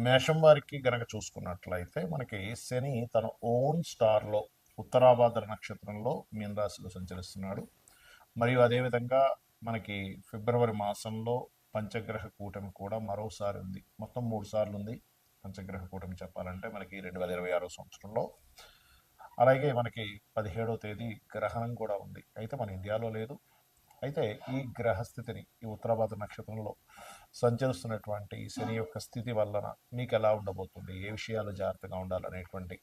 మేషం వారికి గనక చూసుకున్నట్లయితే మనకి శని తన ఓన్ స్టార్లో ఉత్తరాభాద్ర నక్షత్రంలో మీన రాశిలో సంచరిస్తున్నాడు. మరియు అదేవిధంగా మనకి ఫిబ్రవరి మాసంలో పంచగ్రహ కూటమి కూడా మరోసారి ఉంది. మొత్తం 3 సార్లు ఉంది పంచగ్రహ కూటమి చెప్పాలంటే మనకి 2026 సంవత్సరంలో. అలాగే మనకి 17వ తేదీ గ్రహణం కూడా ఉంది. అయితే మన ఇండియాలో లేదు. అయితే ఈ గ్రహస్థితిని ఈ ఉత్తరాభాద్ర నక్షత్రంలో సంచరిస్తున్నటువంటి ఈ శని యొక్క స్థితి వలన మీకు ఎలా ఉండబోతుంది, ఏ విషయాలు జాగ్రత్తగా ఉండాలనేటువంటి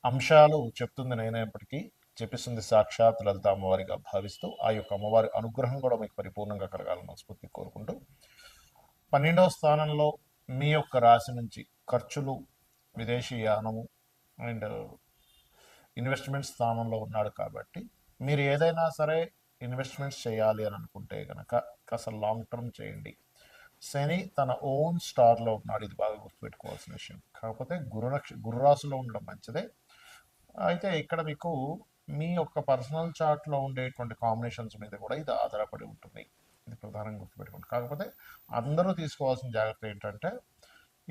అంశాలు చెప్తుంది నేనైనప్పటికీ చెప్పిస్తుంది సాక్షాత్ లలిత అమ్మవారిగా భావిస్తూ ఆ యొక్క అమ్మవారి అనుగ్రహం కూడా మీకు పరిపూర్ణంగా కలగాలని మనస్ఫూర్తి కోరుకుంటూ 12వ స్థానంలో మీ యొక్క రాశి నుంచి ఖర్చులు, విదేశీ యానము అండ్ ఇన్వెస్ట్మెంట్ స్థానంలో ఉన్నాడు కాబట్టి మీరు ఏదైనా సరే ఇన్వెస్ట్మెంట్స్ చేయాలి అని అనుకుంటే కనుక కాస్త లాంగ్ టర్మ్ చేయండి. శని తన ఓన్ స్టార్లో ఉన్నాడు, ఇది బాగా గుర్తుపెట్టుకోవాల్సిన విషయం. కాకపోతే గురురాశిలో ఉండడం మంచిదే. అయితే ఇక్కడ మీకు మీ యొక్క పర్సనల్ చార్ట్లో ఉండేటువంటి కాంబినేషన్స్ మీద కూడా ఇది ఆధారపడి ఉంటుంది. ఇది ప్రధానంగా గుర్తుపెట్టుకోండి. కాకపోతే అందరూ తీసుకోవాల్సిన జాగ్రత్త ఏంటంటే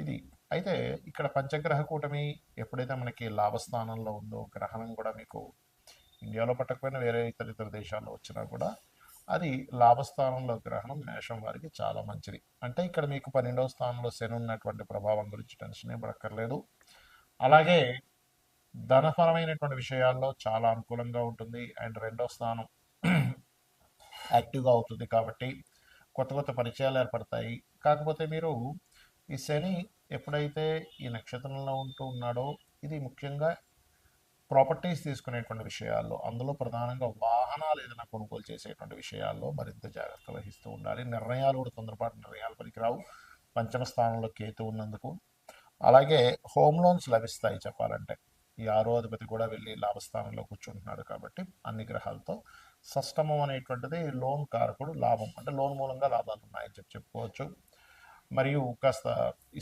ఇది. అయితే ఇక్కడ పంచగ్రహ కూటమి ఎప్పుడైతే మనకి లాభస్థానంలో ఉందో, గ్రహణం కూడా మీకు ఇండియాలో పట్టకపోయినా వేరే ఇతర దేశాల్లో వచ్చినా కూడా అది లాభస్థానంలో గ్రహణం మేషం వారికి చాలా మంచిది. అంటే ఇక్కడ మీకు 12వ స్థానంలో శని ఉన్నటువంటి ప్రభావం గురించి టెన్షన్ ఏం పడక్కర్లేదు. అలాగే ధనపరమైనటువంటి విషయాల్లో చాలా అనుకూలంగా ఉంటుంది. అండ్ 2వ స్థానం యాక్టివ్గా అవుతుంది కాబట్టి కొత్త కొత్త పరిచయాలు ఏర్పడతాయి. కాకపోతే మీరు ఈ శని ఎప్పుడైతే ఈ నక్షత్రంలో ఉంటూ ఉన్నాడో ఇది ముఖ్యంగా ప్రాపర్టీస్ తీసుకునేటువంటి విషయాల్లో, అందులో ప్రధానంగా వాహనాలు ఏదైనా కొనుగోలు చేసేటువంటి విషయాల్లో మరింత జాగ్రత్త వహిస్తూ ఉండాలి. నిర్ణయాలు కూడా తొందరపాటు నిర్ణయాలు పనికిరావు పంచమ స్థానంలో కేతు ఉన్నందుకు. అలాగే హోమ్ లోన్స్ లభిస్తాయి చెప్పాలంటే. ఈ 6వ అధిపతి కూడా వెళ్ళి లాభస్థానంలో కూర్చుంటున్నాడు కాబట్టి అన్ని గ్రహాలతో షష్టమం అనేటువంటిది లోన్ కారకుడు, లాభం అంటే లోన్ మూలంగా లాభాలు ఉన్నాయని చెప్పుకోవచ్చు. మరియు కాస్త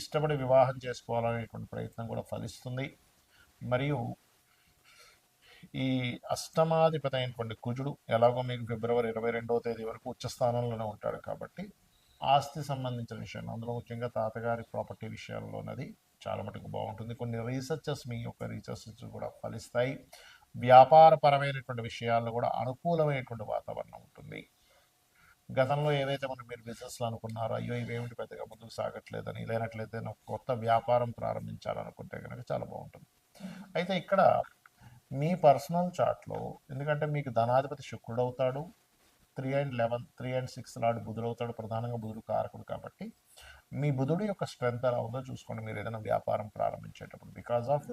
ఇష్టపడి వివాహం చేసుకోవాలనేటువంటి ప్రయత్నం కూడా ఫలిస్తుంది. మరియు ఈ అష్టమాధిపతి అయినటువంటి కుజుడు ఎలాగో మీకు ఫిబ్రవరి 22వ తేదీ వరకు ఉచ్చస్థానంలోనే ఉంటాడు కాబట్టి ఆస్తి సంబంధించిన విషయం, అందులో ముఖ్యంగా తాతగారి ప్రాపర్టీ విషయాల్లోనది చాలా మటుకు బాగుంటుంది. కొన్ని రీసెర్చెస్ మీ యొక్క రీసెర్చెస్ కూడా ఫలిస్తాయి. వ్యాపారపరమైనటువంటి విషయాల్లో కూడా అనుకూలమైనటువంటి వాతావరణం ఉంటుంది. గతంలో ఏవైతే మీరు బిజినెస్లో అనుకున్నారో అయ్యో ఇవేమిటి పెద్దగా ముందుకు సాగట్లేదని, లేనట్లయితే కొత్త వ్యాపారం ప్రారంభించాలనుకుంటే కనుక చాలా బాగుంటుంది. అయితే ఇక్కడ మీ పర్సనల్ చార్ట్లో ఎందుకంటే మీకు ధనాధిపతి శుక్రుడు అవుతాడు, 3 and 11 3 and 6 లాంటి బుధుడు అవుతాడు. ప్రధానంగా బుధుడు కారకుడు కాబట్టి మీ బుధుడు యొక్క స్ట్రెంత్ ఎలా ఉందో చూసుకోండి మీరు ఏదైనా వ్యాపారం ప్రారంభించేటప్పుడు. బికాజ్ ఆఫ్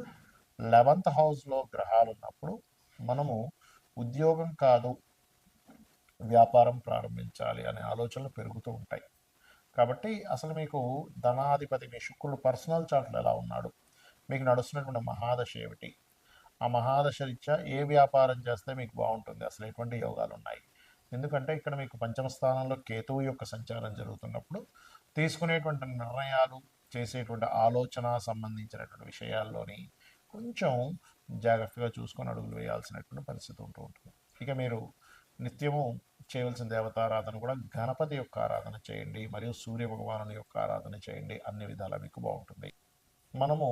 11th హౌస్లో గ్రహాలు ఉన్నప్పుడు మనము ఉద్యోగం కాదు వ్యాపారం ప్రారంభించాలి అనే ఆలోచనలు పెరుగుతూ ఉంటాయి. కాబట్టి అసలు మీకు ధనాధిపతి మీ శుక్రుడు పర్సనల్ చార్ట్లో ఎలా ఉన్నాడు, మీకు నడుస్తున్నటువంటి మహాదశ ఏమిటి, ఆ మహాదశ రీత్యా ఏ వ్యాపారం చేస్తే మీకు బాగుంటుంది, అసలు ఎటువంటి యోగాలు ఉన్నాయి. ఎందుకంటే ఇక్కడ మీకు పంచమ స్థానంలో కేతువు యొక్క సంచారం జరుగుతున్నప్పుడు తీసుకునేటువంటి నిర్ణయాలు, చేసేటువంటి ఆలోచన సంబంధించినటువంటి విషయాల్లోని కొంచెం జాగ్రత్తగా చూసుకొని అడుగులు వేయాల్సినటువంటి పరిస్థితి ఉంటూ ఉంటుంది. ఇక మీరు నిత్యము చేయవలసిన దేవతారాధన కూడా గణపతి యొక్క ఆరాధన చేయండి, మరియు సూర్య భగవాను యొక్క ఆరాధన చేయండి. అన్ని విధాలా మీకు బాగుంటుంది. మనము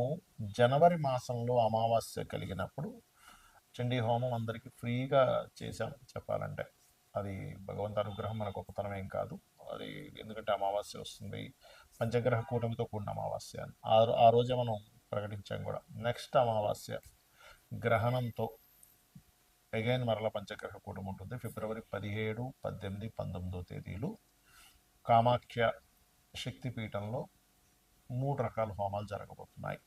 జనవరి మాసంలో అమావాస్య కలిగినప్పుడు చండీ హోమం అందరికీ ఫ్రీగా చేసాం చెప్పాలంటే. అది భగవంతు అనుగ్రహం, మన గొప్పతనం ఏం కాదు అది. ఎందుకంటే అమావాస్య వస్తుంది, పంచగ్రహ కూటమితో కూడిన అమావాస్య అని ఆ రోజే మనం ప్రకటించాం కూడా. నెక్స్ట్ అమావాస్య గ్రహణంతో అగైన్ మరల పంచగ్రహ కూటమి ఉంటుంది. ఫిబ్రవరి 17, 18, 19వ తేదీలు కామాఖ్య శక్తిపీఠంలో 3 రకాల హోమాలు జరగబోతున్నాయి.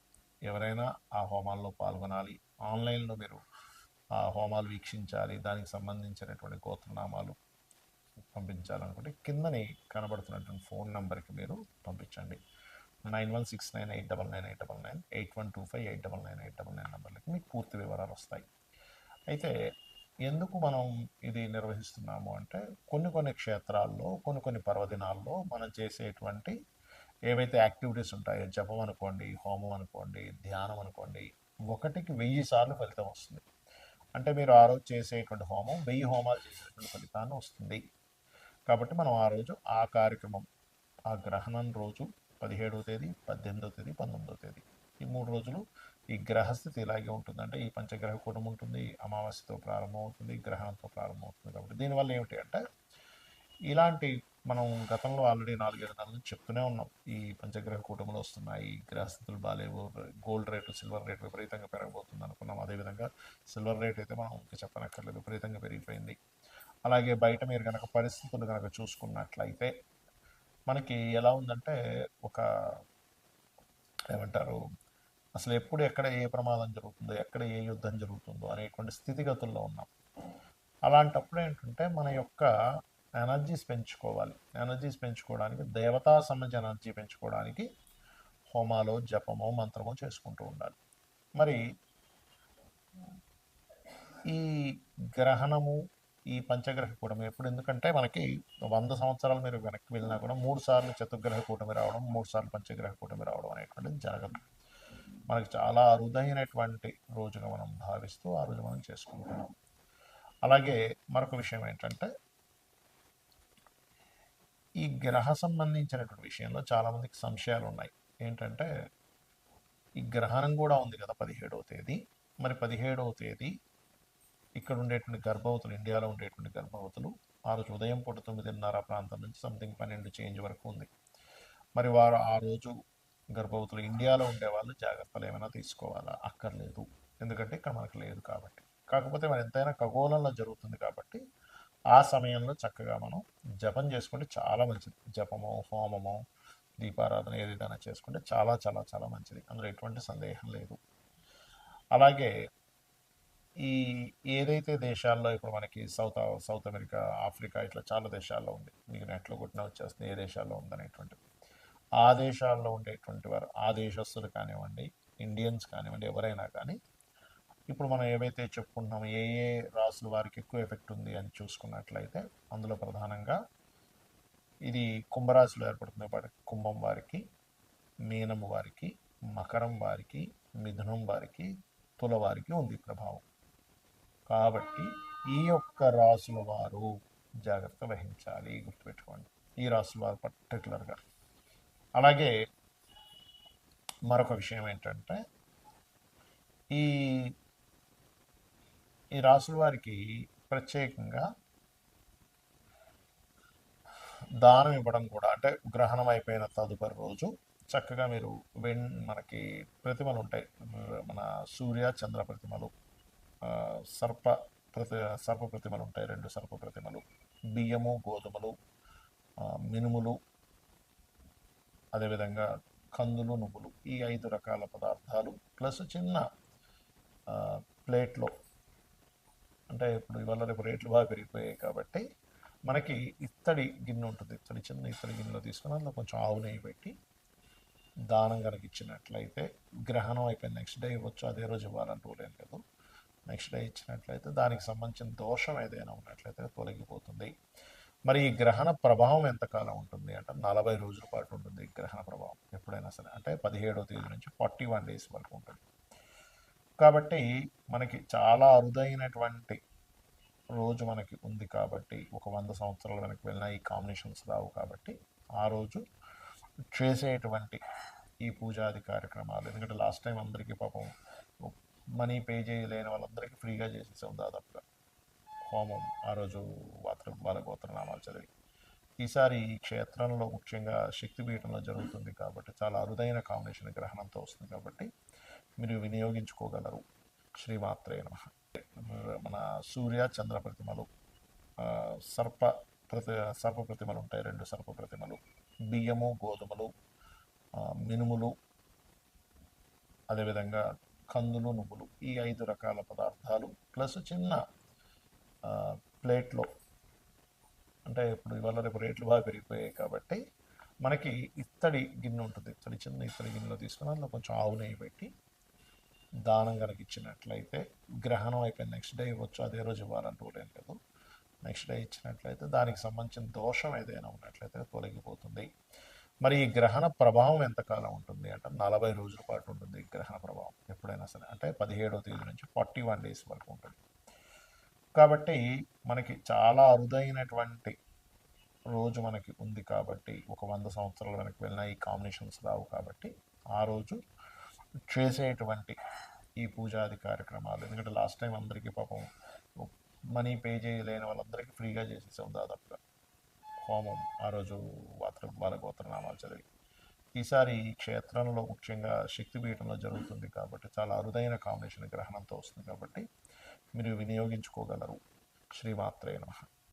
ఎవరైనా ఆ హోమాల్లో పాల్గొనాలి, ఆన్లైన్లో మీరు ఆ హోమాలు వీక్షించాలి, దానికి సంబంధించినటువంటి గోత్రనామాలు పంపించాలనుకుంటే కిందని కనబడుతున్నటువంటి ఫోన్ నెంబర్కి మీరు పంపించండి. 9169899899 8125899899 నెంబర్లకి మీకు పూర్తి వివరాలు వస్తాయి. అయితే ఎందుకు మనం ఇది నిర్వహిస్తున్నాము అంటే కొన్ని క్షేత్రాల్లో కొన్ని పర్వదినాల్లో మనం చేసేటువంటి ఏవైతే యాక్టివిటీస్ ఉంటాయో, జపం అనుకోండి, హోమం అనుకోండి, ధ్యానం అనుకోండి, 1కి 1000 సార్లు ఫలితం వస్తుంది. అంటే మీరు ఆ రోజు చేసేటువంటి హోమం 1000 హోమాలు చేసేటువంటి ఫలితాన్ని వస్తుంది. కాబట్టి మనం ఆ రోజు ఆ కార్యక్రమం, ఆ గ్రహణం రోజు 17వ తేదీ, 18వ తేదీ, 19వ తేదీ. ఈ 3 రోజులు ఈ గ్రహస్థితి ఇలాగే ఉంటుంది. అంటే ఈ పంచగ్రహ కూటం ఉంటుంది, అమావాస్యతో ప్రారంభమవుతుంది, గ్రహణంతో ప్రారంభమవుతుంది. కాబట్టి దీనివల్ల ఏమిటి అంటే ఇలాంటి మనం గతంలో ఆల్రెడీ 4-7 నెలల నుంచి చెప్తూనే ఉన్నాం. ఈ పంచగ్రహ కూటములు వస్తున్నాయి, గ్రహస్థితులు బాలేవు, గోల్డ్ రేటు, సిల్వర్ రేటు విపరీతంగా పెరగబోతుంది అనుకున్నాం. అదేవిధంగా సిల్వర్ రేట్ అయితే మనం ఇంకా చెప్పనక్కర్లేదు, విపరీతంగా పెరిగిపోయింది. అలాగే బయట మీరు కనుక పరిస్థితులు కనుక చూసుకున్నట్లయితే మనకి ఎలా ఉందంటే ఒక ఏమంటారు, అసలు ఎప్పుడు ఎక్కడ ఏ ప్రమాదం జరుగుతుందో, ఎక్కడ ఏ యుద్ధం జరుగుతుందో అనేటువంటి స్థితిగతుల్లో ఉన్నాం. అలాంటప్పుడు ఏంటంటే మన యొక్క ఎనర్జీస్ పెంచుకోవాలి. ఎనర్జీస్ పెంచుకోవడానికి దేవతా సంబంధించిన ఎనర్జీ పెంచుకోవడానికి హోమాలో, జపమో, మంత్రమో చేసుకుంటూ ఉండాలి. మరి ఈ గ్రహణము, ఈ పంచగ్రహ కూటమి ఎప్పుడు, ఎందుకంటే మనకి 100 సంవత్సరాలు మీరు వెనక్కి వెళ్ళినా కూడా 3 సార్లు చతుర్గ్రహ కూటమి రావడం, 3 సార్లు పంచగ్రహ కూటమి రావడం అనేటువంటిది జరగదు. మనకి చాలా అరుదైనటువంటి రోజుగా మనం భావిస్తూ ఆ రోజు మనం చేసుకుంటున్నాం. అలాగే మరొక విషయం ఏంటంటే ఈ గ్రహ సంబంధించినటువంటి విషయంలో చాలామందికి సంశయాలు ఉన్నాయి. ఏంటంటే ఈ గ్రహణం కూడా ఉంది కదా 17వ తేదీ. మరి 17వ తేదీ ఇక్కడ ఉండేటువంటి గర్భవతులు, ఇండియాలో ఉండేటువంటి గర్భవతులు ఆ రోజు ఉదయం పూట 9:30 ప్రాంతం నుంచి సంథింగ్ 12 చేంజ్ వరకు ఉంది. మరి వారు ఆ రోజు గర్భవతులు ఇండియాలో ఉండేవాళ్ళు జాగ్రత్తలు ఏమైనా తీసుకోవాలా? అక్కర్లేదు, ఎందుకంటే ఇక్కడ మనకు లేదు కాబట్టి. కాకపోతే మరి ఎంతైనా ఖగోళంలో జరుగుతుంది కాబట్టి ఆ సమయంలో చక్కగా మనం జపం చేసుకుంటే చాలా మంచిది. జపమో, హోమమో, దీపారాధన ఏదైనా చేసుకుంటే చాలా చాలా చాలా మంచిది. అందులో ఎటువంటి సందేహం లేదు. అలాగే ఈ ఏదైతే దేశాల్లో ఇప్పుడు మనకి సౌత్ అమెరికా, ఆఫ్రికా ఇట్లా చాలా దేశాల్లో ఉంది. మీకు నెట్లో కొట్టిన వచ్చేస్తుంది ఏ దేశాల్లో ఉందనేటువంటిది. ఆ దేశాల్లో ఉండేటువంటి వారు, ఆ దేశస్తులు కానివ్వండి, ఇండియన్స్ కానివ్వండి, ఎవరైనా కానీ ఇప్పుడు మనం ఏవైతే చెప్పుకుంటున్నామో ఏ ఏ రాసుల వారికి ఎక్కువ ఎఫెక్ట్ ఉంది అని చూసుకున్నట్లయితే అందులో ప్రధానంగా ఇది కుంభరాశిలో ఏర్పడుతుంది. కుంభం వారికి, మీనం వారికి, మకరం వారికి, మిథునం వారికి, తుల వారికి ఉంది ప్రభావం. కాబట్టి ఈ యొక్క రాసుల వారు జాగ్రత్త వహించాలి, గుర్తుపెట్టుకోండి ఈ రాసుల వారు పర్టికులర్గా. అలాగే మరొక విషయం ఏంటంటే ఈ ఈ రాసుల వారికి ప్రత్యేకంగా దానం ఇవ్వడం కూడా, అంటే గ్రహణం అయిపోయిన తదుపరి రోజు చక్కగా మీరు మనకి ప్రతిమలు ఉంటాయి, మన సూర్య చంద్ర ప్రతిమలు, సర్ప సర్ప ప్రతిమలు ఉంటాయి, 2 సర్ప ప్రతిమలు, బియ్యము, గోధుమలు, మినుములు, అదేవిధంగా కందులు, నువ్వులు, ఈ 5 రకాల పదార్థాలు ప్లస్ చిన్న ప్లేట్లో, అంటే ఇప్పుడు ఇవాళ రేపు రేట్లు బాగా పెరిగిపోయాయి కాబట్టి మనకి ఇత్తడి గిన్నె ఉంటుంది, చిన్న ఇత్తడి గిన్నెలో తీసుకుని అందులో కొంచెం ఆవు నెయ్యి పెట్టి దానం కనుక ఇచ్చినట్లయితే గ్రహణం అయిపోయిన నెక్స్ట్ డే ఇవ్వచ్చు, అదే రోజు ఇవ్వాలని రూల్ ఏం లేదు. నెక్స్ట్ డే ఇచ్చినట్లయితే దానికి సంబంధించిన దోషం ఏదైనా ఉన్నట్లయితే తొలగిపోతుంది. మరి ఈ గ్రహణ ప్రభావం ఎంతకాలం ఉంటుంది అంటే 40 రోజుల పాటు ఉంటుంది ఈ గ్రహణ ప్రభావం ఎప్పుడైనా సరే. అంటే 17వ తేదీ నుంచి 41 డేస్ వరకు ఉంటుంది. కాబట్టి మనకి చాలా అరుదైనటువంటి రోజు మనకి ఉంది కాబట్టి, ఒక 100 సంవత్సరాల వెనక్కి వెళ్ళినా ఈ కాంబినేషన్స్ రావు కాబట్టి ఆ రోజు చేసేటువంటి ఈ పూజాది కార్యక్రమాలు, ఎందుకంటే లాస్ట్ టైం అందరికీ పాపం మనీ పే చేయలేని వాళ్ళందరికీ ఫ్రీగా చేసేసాం దాదాపుగా హోమం ఆ రోజు వాళ్ళ గోత్రనామాలు చదివి. ఈసారి ఈ క్షేత్రంలో ముఖ్యంగా శక్తిపీఠంలో జరుగుతుంది కాబట్టి చాలా అరుదైన కాంబినేషన్ గ్రహణంతో వస్తుంది కాబట్టి మీరు వినియోగించుకోగలరు. శ్రీమాత్రే నమః. మన సూర్య చంద్ర ప్రతిమలు, సర్ప ప్రతిమలు ఉంటాయి, 2 సర్ప ప్రతిమలు, బియ్యము, గోధుమలు, మినుములు, అదేవిధంగా కందులు, నువ్వులు, ఈ 5 రకాల పదార్థాలు ప్లస్ చిన్న ప్లేట్లో, అంటే ఇప్పుడు ఇవాళ రేపు రేట్లు బాగా పెరిగిపోయాయి కాబట్టి మనకి ఇత్తడి గిన్నె ఉంటుంది, చిన్న ఇత్తడి గిన్నెలో తీసుకుని అందులో కొంచెం ఆవు నెయ్యి పెట్టి దానం కనుక ఇచ్చినట్లయితే గ్రహణం అయిపోయిన నెక్స్ట్ డే ఇవ్వచ్చు, అదే రోజు ఇవ్వాలని రూల్ ఏం లేదు. నెక్స్ట్ డే ఇచ్చినట్లయితే దానికి సంబంధించిన దోషం ఏదైనా ఉన్నట్లయితే తొలగిపోతుంది. మరి ఈ గ్రహణ ప్రభావం ఎంతకాలం ఉంటుంది అంటే 40 రోజుల పాటు ఉంటుంది ఈ గ్రహణ ప్రభావం ఎప్పుడైనా సరే. అంటే 17వ తేదీ నుంచి 41 డేస్ వరకు ఉంటుంది. కాబట్టి మనకి చాలా అరుదైనటువంటి రోజు మనకి ఉంది కాబట్టి, ఒక 100 సంవత్సరాల వెనక్కి వెళ్ళినా ఈ కాంబినేషన్స్ రావు కాబట్టి, ఆ రోజు చేసేటువంటి ఈ పూజాది కార్యక్రమాలు, ఎందుకంటే లాస్ట్ టైం అందరికీ పాపం మనీ పే చేయలేని వాళ్ళందరికీ ఫ్రీగా చేసేసాం దాదాపుగా హోమం ఆ రోజు వాళ్ళ గోత్రనామాలు చదివి. ఈసారి ఈ క్షేత్రంలో ముఖ్యంగా శక్తిపీఠంలో జరుగుతుంది కాబట్టి చాలా అరుదైన కాంబినేషన్ గ్రహణంతో వస్తుంది కాబట్టి మీరు వినియోగించుకోగలరు. శ్రీమాత్రే నమః.